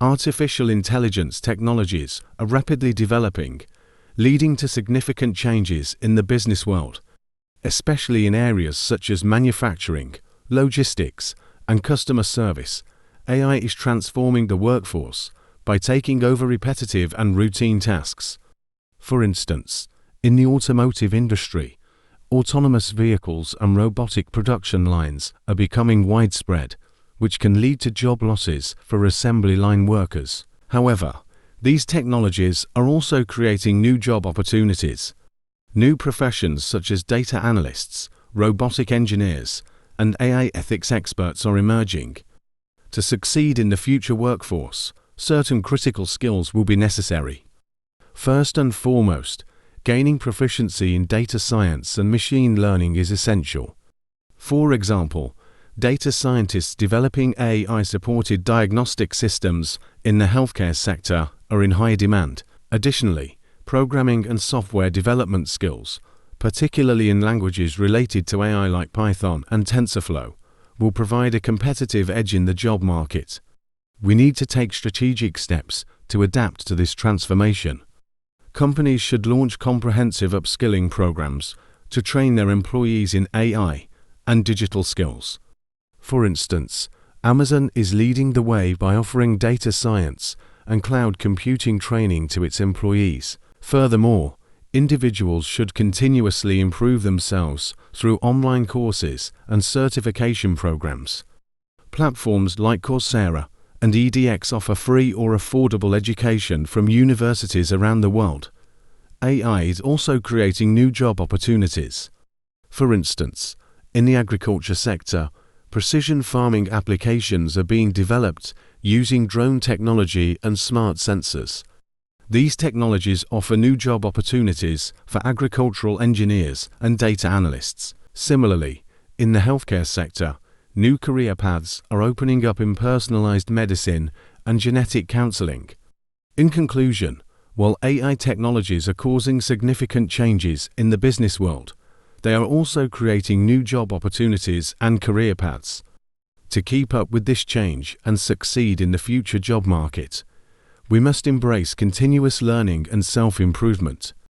Artificial intelligence technologies are rapidly developing, leading to significant changes in the business world, especially in areas such as manufacturing, logistics, and customer service. AI is transforming the workforce by taking over repetitive and routine tasks. For instance, in the automotive industry, autonomous vehicles and robotic production lines are becoming widespread, which can lead to job losses for assembly line workers. However, these technologies are also creating new job opportunities. New professions such as data analysts, robotic engineers, and AI ethics experts are emerging. To succeed in the future workforce, certain critical skills will be necessary. First and foremost, gaining proficiency in data science and machine learning is essential. For example, data scientists developing AI-supported diagnostic systems in the healthcare sector are in high demand. Additionally, programming and software development skills, particularly in languages related to AI like Python and TensorFlow, will provide a competitive edge in the job market. We need to take strategic steps to adapt to this transformation. Companies should launch comprehensive upskilling programs to train their employees in AI and digital skills. For instance, Amazon is leading the way by offering data science and cloud computing training to its employees. Furthermore, individuals should continuously improve themselves through online courses and certification programs. Platforms like Coursera and edX offer free or affordable education from universities around the world. AI is also creating new job opportunities. For instance, in the agriculture sector, precision farming applications are being developed using drone technology and smart sensors. These technologies offer new job opportunities for agricultural engineers and data analysts. Similarly, in the healthcare sector, new career paths are opening up in personalized medicine and genetic counseling. In conclusion, while AI technologies are causing significant changes in the business world, they are also creating new job opportunities and career paths. To keep up with this change and succeed in the future job market, we must embrace continuous learning and self-improvement.